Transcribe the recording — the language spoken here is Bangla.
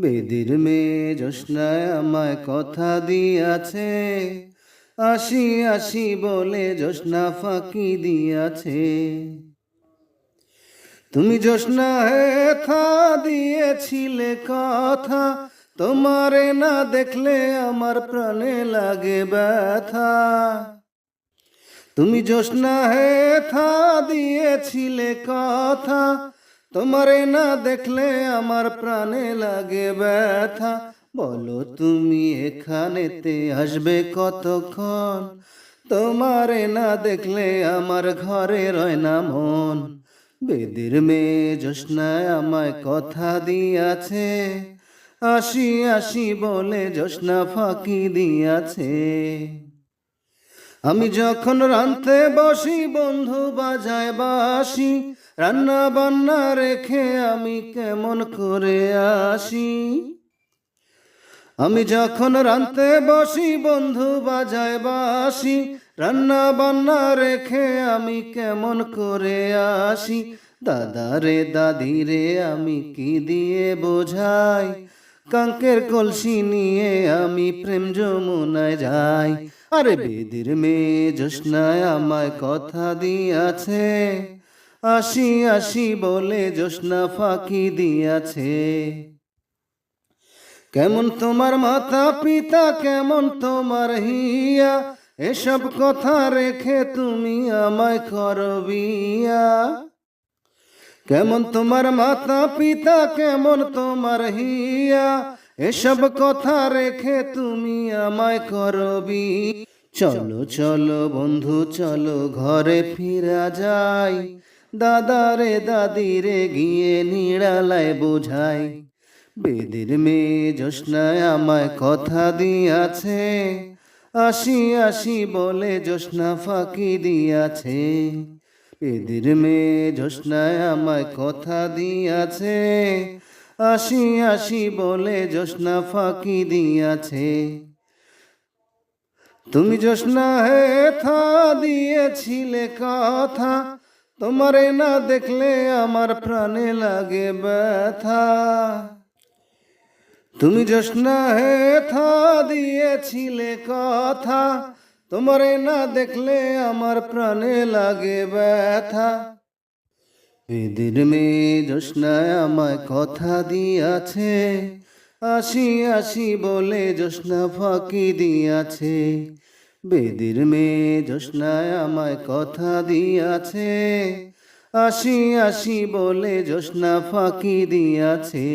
বেদির মেয়ে জ্যোৎস্নায় আমায় কথা দিয়াছে, আসি আসি বলে জ্যোৎস্না ফাঁকি দিয়াছে। তুমি জ্যোৎস্না হেথা দিয়েছিলে কথা, তোমারে না দেখলে আমার প্রাণে লাগে ব্যথা। তুমি জ্যোৎস্না হেথা দিয়েছিলে কথা, তোমারে না দেখলে আমার প্রাণে লাগে ব্যথা। বলো তুমি এখানেতে আসবে কতক্ষণ, তোমারে না দেখলে আমার ঘরে রয় না মন। বেদির মেয়ে জ্যোৎস্নায় আমায় কথা দিয়াছে, আসি আসি বলে জ্যোৎস্না ফাঁকি দিয়াছে। আমি যখন রাঁধতে বসি বন্ধু বাজায় বাঁশি, রান্না বান্না রেখে আমি কেমন করে আসি। আমি যখন রাঁধতে বসি বন্ধু বাজায় বাঁশি, রান্না বান্না রেখে আমি কেমন করে আসি। দাদা রে দাদি রে আমি কি দিয়ে বোঝাই, কাঙ্কের কলসি নিয়ে আমি প্রেম যমুনায় যাই। আরে বেদির মেয়ে জ্যোৎস্নায় আমায় কথা দিয়াছে, আসি আসি বলে জ্যোৎস্না ফাঁকি দিয়াছে। কেমন তোমার মাতা পিতা কেমন তোমার হিয়া, এসব কথা রেখে তুমি আমায় করো বিয়া। কেমন তোমার মাতা পিতা কেমন তোমার হিয়া, এসব কথা রেখে তুমি আমায় করো বিয়া। চলো চলো বন্ধু চলো ঘরে ফিরা যাই, দাদা রে দাদি রে গিয়ে নিরালায় বোঝাই। বেদির মেয়ে জ্যোৎস্নায় আমায় কথা দিয়াছে, আসি আসি বলে জ্যোৎস্না ফাঁকি দিয়াছে। বেদির মেয়ে জ্যোৎস্নায় আমায় কথা দিয়াছে, আসি আসি বলে জ্যোৎস্না ফাঁকি দিয়াছে। তুমি জ্যোৎস্না হেথা দিয়েছিলে কথা, তোমারে না দেখলে আমার প্রাণে লাগে ব্যথা। তুমি জ্যোৎস্না হেথা দিয়েছিলে কথা, তোমারে না দেখলে আমার প্রাণে লাগে ব্যথা। বেদির মেয়ে জ্যোৎস্নায় আমায় কথা দিয়াছে, আসি আসি বলে জ্যোৎস্না ফাঁকি দিয়াছে। বেদির মেয়ে জ্যোৎস্নায় আমায় কথা দিয়াছে, আসি আসি বলে জ্যোৎস্না ফাঁকি দিয়াছে।